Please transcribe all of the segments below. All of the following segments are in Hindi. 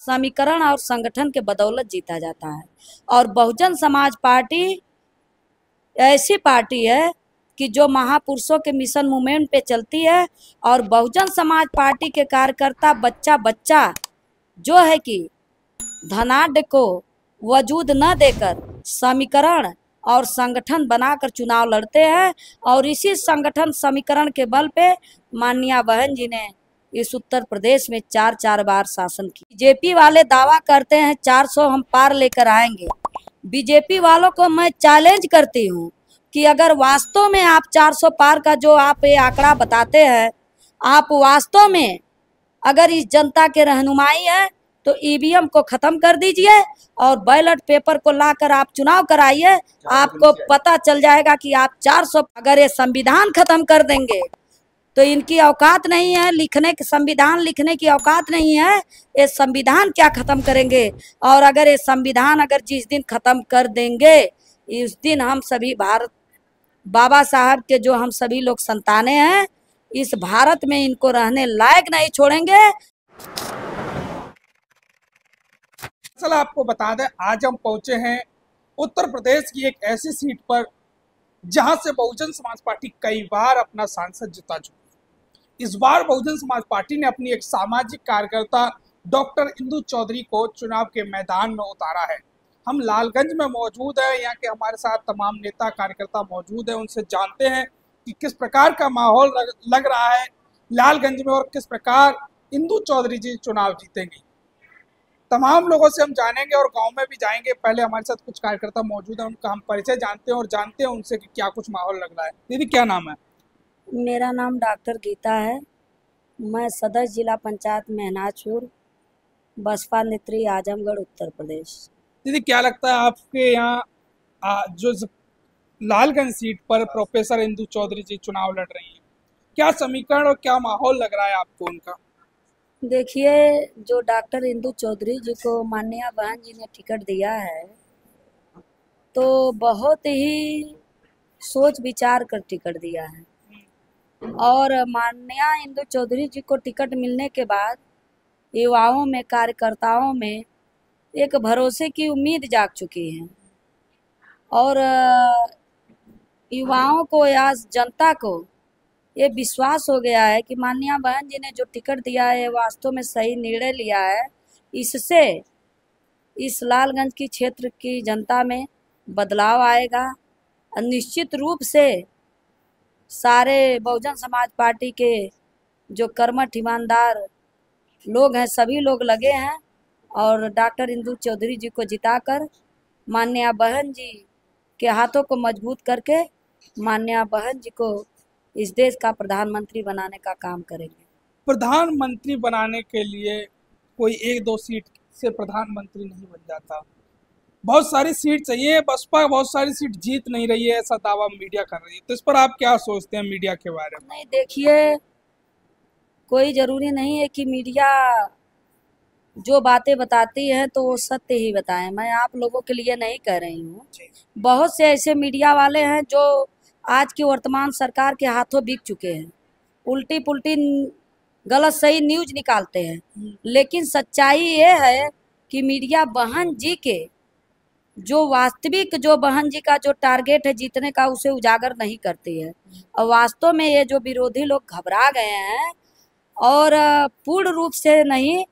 समीकरण और संगठन के बदौलत जीता जाता है। और बहुजन समाज पार्टी ऐसी पार्टी है कि जो महापुरुषों के मिशन मूवमेंट पे चलती है। और बहुजन समाज पार्टी के कार्यकर्ता बच्चा बच्चा जो है कि धनाढ्य को वजूद न देकर समीकरण और संगठन बनाकर चुनाव लड़ते हैं। और इसी संगठन समीकरण के बल पे माननीय बहन जी ने इस उत्तर प्रदेश में 4 बार शासन की। बीजेपी वाले दावा करते हैं 400 हम पार लेकर आएंगे। बीजेपी वालों को मैं चैलेंज करती हूँ कि अगर वास्तव में आप 400 पार का जो आप ये आंकड़ा बताते हैं, आप वास्तव में अगर इस जनता के रहनुमाई है तो ईवीएम को खत्म कर दीजिए और बैलेट पेपर को लाकर आप चुनाव कराइए। आपको पता चल जाएगा कि आप 400 अगर ये संविधान खत्म कर देंगे तो इनकी औकात नहीं है लिखने के, संविधान लिखने की औकात नहीं है। ये संविधान क्या खत्म करेंगे। और अगर ये संविधान अगर जिस दिन खत्म कर देंगे इस दिन हम सभी भारत बाबा साहब के जो हम सभी लोग संतानें हैं इस भारत में इनको रहने लायक नहीं छोड़ेंगे। दरअसल आपको बता दें, आज हम पहुंचे हैं उत्तर प्रदेश की एक ऐसी सीट पर जहां से बहुजन समाज पार्टी कई बार अपना सांसद जिता चुकी है। इस बार बहुजन समाज पार्टी ने अपनी एक सामाजिक कार्यकर्ता डॉक्टर इंदु चौधरी को चुनाव के मैदान में उतारा है। हम लालगंज में मौजूद है, यहाँ के हमारे साथ तमाम नेता कार्यकर्ता मौजूद है। उनसे जानते हैं कि किस प्रकार का माहौल लग रहा है लालगंज में और किस प्रकार इंदु चौधरी जी चुनाव जीतेंगी। तमाम लोगों से हम जानेंगे और गांव में भी जाएंगे। पहले हमारे साथ कुछ कार्यकर्ता मौजूद हैं, उनका हम परिचय जानते हैं और जानते हैं उनसे कि क्या कुछ माहौल लग रहा है। दीदी क्या नाम है? मेरा नाम डॉक्टर गीता है। मैं सदस्य जिला पंचायत मेहनाजपुर, बसपा नेत्री, आजमगढ़, उत्तर प्रदेश। दीदी क्या लगता है आपके यहाँ जो लालगंज सीट पर प्रोफेसर इंदु चौधरी जी चुनाव लड़ रही हैं, क्या समीकरण और क्या माहौल लग रहा है आपको उनका? देखिए, जो डॉक्टर इंदु चौधरी जी को माननीय बहन जी ने टिकट दिया है तो बहुत ही सोच विचार कर टिकट दिया है। और माननीय इंदु चौधरी जी को टिकट मिलने के बाद युवाओं में, कार्यकर्ताओं में एक भरोसे की उम्मीद जाग चुकी है। और युवाओं को या जनता को ये विश्वास हो गया है कि माननीय बहन जी ने जो टिकट दिया है वास्तव में सही निर्णय लिया है। इससे इस लालगंज की क्षेत्र की जनता में बदलाव आएगा। निश्चित रूप से सारे बहुजन समाज पार्टी के जो कर्मठ ईमानदार लोग हैं सभी लोग लगे हैं और डॉक्टर इंदु चौधरी जी को जिताकर माननीय बहन जी के हाथों को मजबूत करके माननीय बहन जी को इस देश का प्रधानमंत्री बनाने का काम करेंगे। प्रधानमंत्री बनाने के लिए कोई 1-2 सीट से प्रधानमंत्री नहीं बन जाता, बहुत सारी सीट चाहिए। बसपा बहुत सारी सीट जीत नहीं रही है, ऐसा दावा मीडिया कर रही है। तो इस पर आप क्या सोचते हैं मीडिया के बारे में? नहीं, देखिए, कोई जरूरी नहीं है कि मीडिया जो बातें बताती है तो वो सत्य ही बताएं। मैं आप लोगों के लिए नहीं कह रही हूँ। बहुत से ऐसे मीडिया वाले हैं जो आज की वर्तमान सरकार के हाथों बिक चुके हैं, उल्टी पुल्टी गलत सही न्यूज निकालते हैं। लेकिन सच्चाई ये है कि मीडिया बहन जी के जो वास्तविक जो बहन जी का जो टारगेट है जीतने का उसे उजागर नहीं करती है। और वास्तव में ये जो विरोधी लोग घबरा गए हैं और पूर्ण रूप से नहीं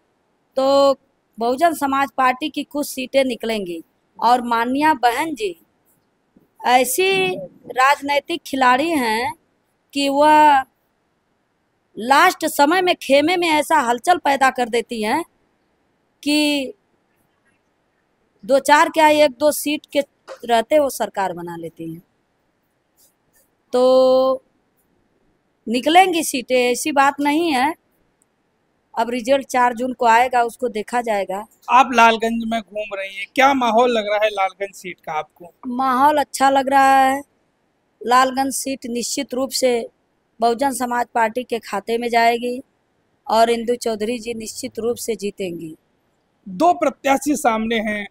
तो बहुजन समाज पार्टी की कुछ सीटें निकलेंगी। और माननीय बहन जी ऐसी राजनीतिक खिलाड़ी हैं कि वह लास्ट समय में खेमे में ऐसा हलचल पैदा कर देती हैं कि 2-4 क्या 1-2 सीट के रहते वो सरकार बना लेती हैं। तो निकलेंगी सीटें, ऐसी बात नहीं है। अब रिजल्ट 4 जून को आएगा, उसको देखा जाएगा। आप लालगंज में घूम रही हैं, क्या माहौल लग रहा है लालगंज सीट का आपको? माहौल अच्छा लग रहा है। लालगंज सीट निश्चित रूप से बहुजन समाज पार्टी के खाते में जाएगी और इंदु चौधरी जी निश्चित रूप से जीतेंगी। 2 प्रत्याशी सामने हैं,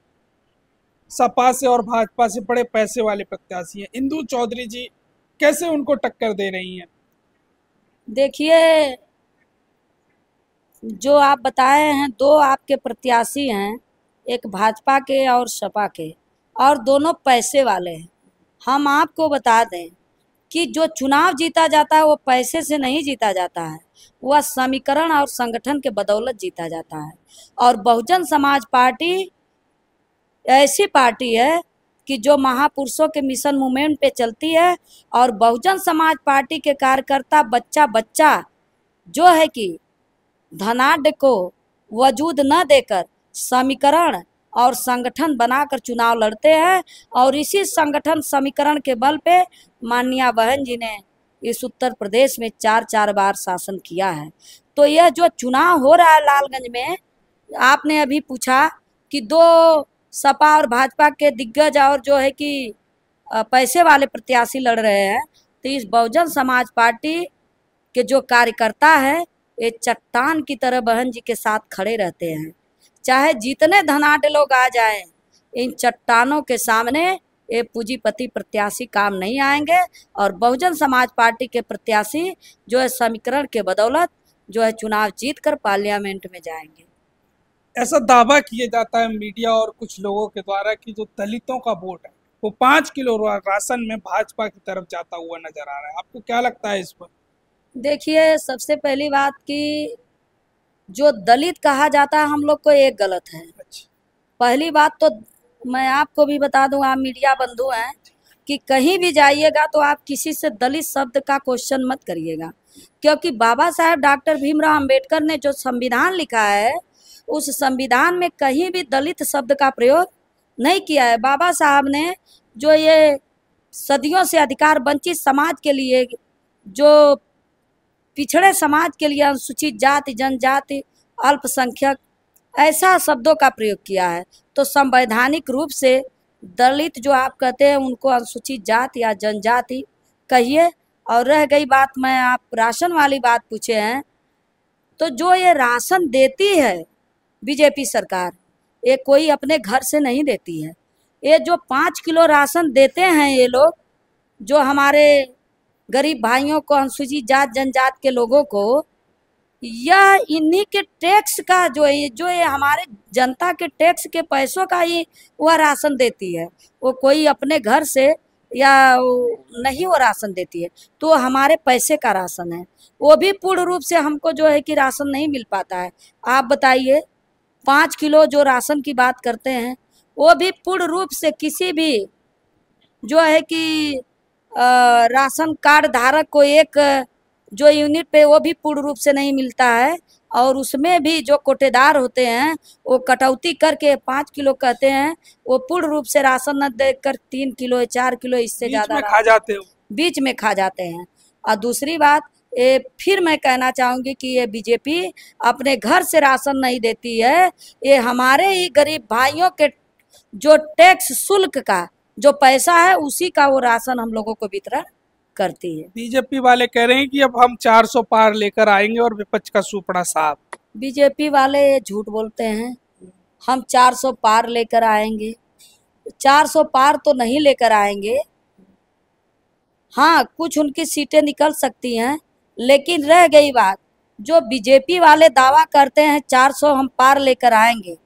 सपा से और भाजपा से, बड़े पैसे वाले प्रत्याशी हैं। इंदु चौधरी जी कैसे उनको टक्कर दे रही हैं? देखिए, जो आप बताए हैं, दो आपके प्रत्याशी हैं, एक भाजपा के और सपा के, और दोनों पैसे वाले हैं। हम आपको बता दें कि जो चुनाव जीता जाता है वो पैसे से नहीं जीता जाता है, वह समीकरण और संगठन के बदौलत जीता जाता है। और बहुजन समाज पार्टी ऐसी पार्टी है कि जो महापुरुषों के मिशन मूवमेंट पे चलती है, और बहुजन समाज पार्टी के कार्यकर्ता बच्चा बच्चा जो है कि धनाढ्य को वजूद न देकर समीकरण और संगठन बनाकर चुनाव लड़ते हैं। और इसी संगठन समीकरण के बल पे माननीय बहन जी ने इस उत्तर प्रदेश में 4 बार शासन किया है। तो यह जो चुनाव हो रहा है लालगंज में, आपने अभी पूछा कि दो सपा और भाजपा के दिग्गज और जो है कि पैसे वाले प्रत्याशी लड़ रहे हैं, तो इस बहुजन समाज पार्टी के जो कार्यकर्ता है ये चट्टान की तरह बहन जी के साथ खड़े रहते हैं। चाहे जितने धनाढ्य लोग आ जाएं, इन चट्टानों के सामने ये पूंजीपति प्रत्याशी काम नहीं आएंगे। और बहुजन समाज पार्टी के प्रत्याशी जो है समीकरण के बदौलत जो है चुनाव जीत कर पार्लियामेंट में जाएंगे। ऐसा दावा किया जाता है मीडिया और कुछ लोगों के द्वारा कि जो दलितों का वोट है वो 5 किलो राशन में भाजपा की तरफ जाता हुआ नजर आ रहा है। आपको क्या लगता है इस पर? देखिए, सबसे पहली बात कि जो दलित कहा जाता है हम लोग को ये गलत है। पहली बात तो मैं आपको भी बता दूं, आप मीडिया बंधु हैं, कि कहीं भी जाइएगा तो आप किसी से दलित शब्द का क्वेश्चन मत करिएगा, क्योंकि बाबा साहेब डॉक्टर भीमराव अंबेडकर ने जो संविधान लिखा है उस संविधान में कहीं भी दलित शब्द का प्रयोग नहीं किया है। बाबा साहब ने जो ये सदियों से अधिकार वंचित समाज के लिए, जो पिछड़े समाज के लिए, अनुसूचित जाति, जनजाति, अल्पसंख्यक, ऐसा शब्दों का प्रयोग किया है। तो संवैधानिक रूप से दलित जो आप कहते हैं उनको अनुसूचित जाति या जनजाति कहिए। और रह गई बात, मैं आप राशन वाली बात पूछे हैं, तो जो ये राशन देती है बीजेपी सरकार, ये कोई अपने घर से नहीं देती है। ये जो 5 किलो राशन देते हैं ये लोग, जो हमारे गरीब भाइयों को, अनुसूचित जात जनजात के लोगों को, यह इन्हीं के टैक्स का जो ये हमारे जनता के टैक्स के पैसों का ही वह राशन देती है। वो कोई अपने घर से या नहीं वो राशन देती है, तो हमारे पैसे का राशन है। वो भी पूर्ण रूप से हमको जो है कि राशन नहीं मिल पाता है। आप बताइए, 5 किलो जो राशन की बात करते हैं वो भी पूर्ण रूप से किसी भी जो है कि राशन कार्ड धारक को एक जो यूनिट पे वो भी पूर्ण रूप से नहीं मिलता है। और उसमें भी जो कोटेदार होते हैं वो कटौती करके 5 किलो कहते हैं, वो पूर्ण रूप से राशन न देकर 3 किलो 4 किलो इससे ज़्यादा खा जाते हो, बीच में खा जाते हैं। और दूसरी बात, ये फिर मैं कहना चाहूँगी कि ये बीजेपी अपने घर से राशन नहीं देती है, ये हमारे ही गरीब भाइयों के जो टैक्स शुल्क का जो पैसा है उसी का वो राशन हम लोगों को वितरण करती है। बीजेपी वाले कह रहे हैं कि अब हम 400 पार लेकर आएंगे और विपक्ष का सुपड़ा साफ। बीजेपी वाले झूठ बोलते हैं, हम 400 पार लेकर आएंगे। 400 पार तो नहीं लेकर आएंगे, हाँ कुछ उनकी सीटें निकल सकती हैं, लेकिन रह गई बात, जो बीजेपी वाले दावा करते हैं 400 हम पार लेकर आएंगे,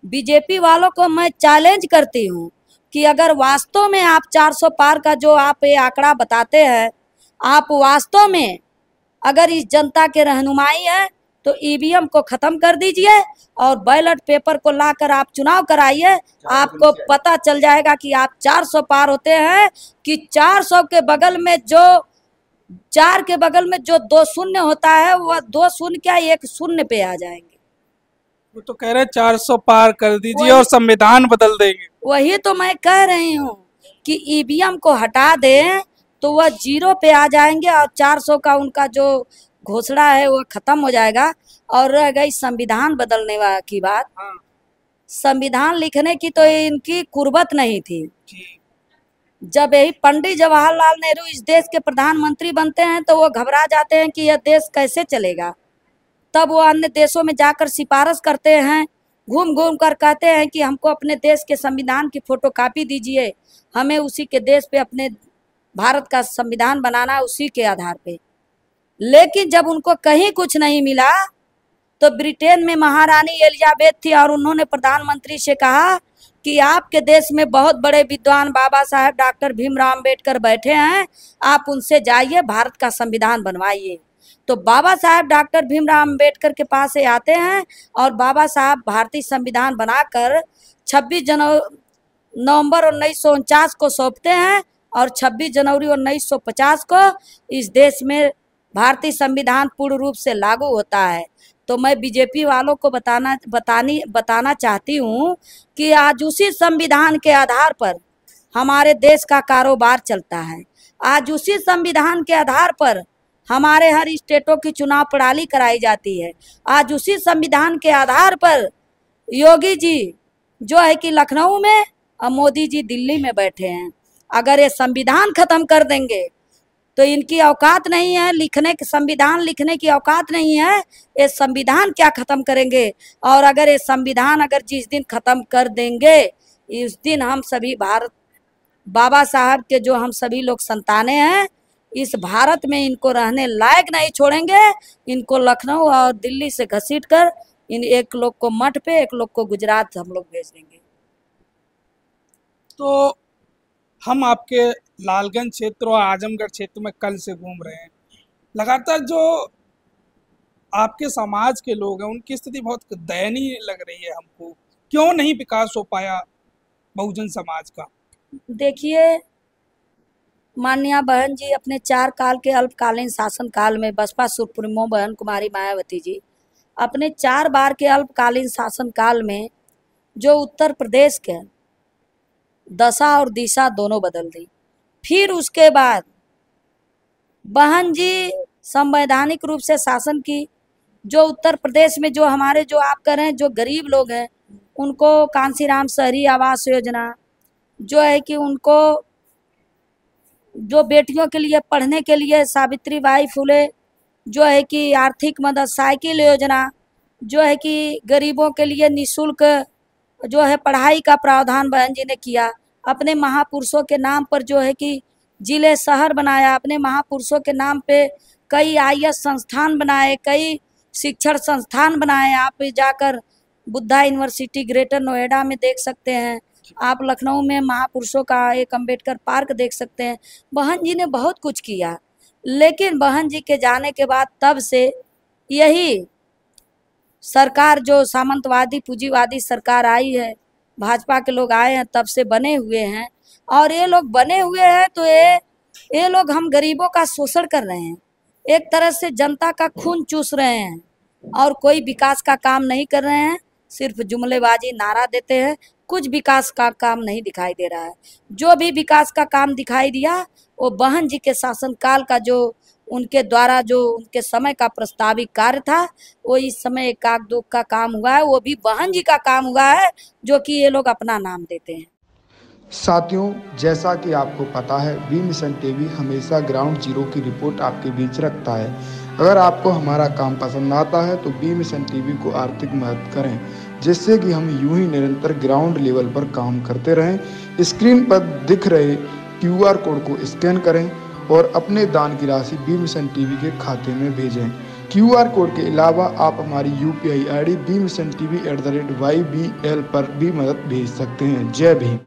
बीजेपी वालों को मैं चैलेंज करती हूँ कि अगर वास्तव में आप 400 पार का जो आप ये आंकड़ा बताते हैं, आप वास्तव में अगर इस जनता के रहनुमाई है तो ईवीएम को खत्म कर दीजिए और बैलेट पेपर को लाकर आप चुनाव कराइए। आपको पता चल जाएगा कि आप 400 पार होते हैं कि 400 के बगल में जो 4 के बगल में जो 2 शून्य होता है वह 2 शून्य क्या 1 शून्य पे आ जाएंगे। वो तो कह रहे हैं 400 पार कर दीजिए और संविधान बदल देंगे। वही तो मैं कह रही हूँ कि ईवीएम को हटा दें तो वह 0 पे आ जाएंगे और 400 का उनका जो घोषणा है वो खत्म हो जाएगा। और रह गई संविधान बदलने की बात, संविधान लिखने की तो इनकी कुर्बत नहीं थी। जब यही पंडित जवाहरलाल नेहरू इस देश के प्रधानमंत्री बनते हैं तो वो घबरा जाते हैं कि यह देश कैसे चलेगा। तब वो अन्य देशों में जाकर सिफारिश करते हैं, घूम घूम कर कहते हैं कि हमको अपने देश के संविधान की फोटोकॉपी दीजिए, हमें उसी के देश पे अपने भारत का संविधान बनाना उसी के आधार पे। लेकिन जब उनको कहीं कुछ नहीं मिला तो ब्रिटेन में महारानी एलिजाबेथ थी और उन्होंने प्रधानमंत्री से कहा कि आपके देश में बहुत बड़े विद्वान बाबा साहब डॉक्टर भीमराव अम्बेडकर बैठे हैं, आप उनसे जाइए, भारत का संविधान बनवाइए। तो बाबा साहब डॉक्टर भीमराव अम्बेडकर के पास से आते हैं और बाबा साहब भारतीय संविधान बनाकर 26 नवंबर 1949 को सौंपते हैं और 26 जनवरी 1950 को इस देश में भारतीय संविधान पूर्ण रूप से लागू होता है। तो मैं बीजेपी वालों को बताना चाहती हूँ कि आज उसी संविधान के आधार पर हमारे देश का कारोबार चलता है। आज उसी संविधान के आधार पर हमारे हर स्टेटों की चुनाव प्रणाली कराई जाती है। आज उसी संविधान के आधार पर योगी जी जो है कि लखनऊ में और मोदी जी दिल्ली में बैठे हैं। अगर ये संविधान खत्म कर देंगे तो इनकी औकात नहीं है, संविधान लिखने की औकात नहीं है। ये संविधान क्या खत्म करेंगे? और अगर ये संविधान जिस दिन खत्म कर देंगे, इस दिन हम सभी बाबा साहब के जो हम सभी लोग संतानें हैं, इस भारत में इनको रहने लायक नहीं छोड़ेंगे। इनको लखनऊ और दिल्ली से घसीट कर एक लोग को मठ पे, एक लोग को गुजरात हम लोग भेज देंगे। तो हम आपके लालगंज क्षेत्र और आजमगढ़ क्षेत्र में कल से घूम रहे हैं। लगातार जो आपके समाज के लोग हैं उनकी स्थिति बहुत दयनीय लग रही है हमको। क्यों नहीं विकास हो पाया बहुजन समाज का? देखिए, माननीय बहन जी अपने 4 साल के अल्पकालीन शासन काल में बसपा सुप्रीमो बहन कुमारी मायावती जी अपने 4 बार के अल्पकालीन शासन काल में जो उत्तर प्रदेश के दशा और दिशा दोनों बदल दी। फिर उसके बाद बहन जी संवैधानिक रूप से शासन की। जो उत्तर प्रदेश में जो हमारे जो आप कह रहे हैं जो गरीब लोग हैं उनको कांसीराम शहरी आवास योजना जो है कि उनको जो बेटियों के लिए पढ़ने के लिए सावित्रीबाई फुले जो है कि आर्थिक मदद, साइकिल योजना जो है कि गरीबों के लिए निःशुल्क जो है पढ़ाई का प्रावधान बहन जी ने किया। अपने महापुरुषों के नाम पर जो है कि जिले शहर बनाया, अपने महापुरुषों के नाम पे कई IAS संस्थान बनाए, कई शिक्षण संस्थान बनाए। आप जाकर बुद्धा यूनिवर्सिटी ग्रेटर नोएडा में देख सकते हैं, आप लखनऊ में महापुरुषों का एक अम्बेडकर पार्क देख सकते हैं। बहन जी ने बहुत कुछ किया, लेकिन बहन जी के जाने के बाद तब से यही सरकार जो सामंतवादी पूंजीवादी सरकार आई है, भाजपा के लोग आए हैं, तब से बने हुए हैं। और ये लोग बने हुए हैं तो ये लोग हम गरीबों का शोषण कर रहे हैं, एक तरह से जनता का खून चूस रहे हैं और कोई विकास का काम नहीं कर रहे हैं। सिर्फ जुमलेबाजी नारा देते हैं, कुछ विकास का काम नहीं दिखाई दे रहा है। जो भी विकास का काम दिखाई दिया वो बहन जी के शासनकाल का जो उनके द्वारा जो उनके समय का प्रस्तावित कार्य था, वो इस समय एकाक दुख का काम हुआ है, वो भी बहन जी का काम हुआ है जो कि ये लोग अपना नाम देते हैं। साथियों, जैसा कि आपको पता है, बी मिशन टीवी हमेशा ग्राउंड जीरो की रिपोर्ट आपके बीच रखता है। अगर आपको हमारा काम पसंद आता है तो बी मिशन टीवी को आर्थिक मदद करें, जिससे कि हम यूं ही निरंतर ग्राउंड लेवल पर काम करते रहें। स्क्रीन पर दिख रहे QR कोड को स्कैन करें और अपने दान की राशि बी मिशन टीवी के खाते में भेजें। QR कोड के अलावा आप हमारी UPI ID bmissiontv@ybl पर भी मदद भेज सकते हैं। जय भीम।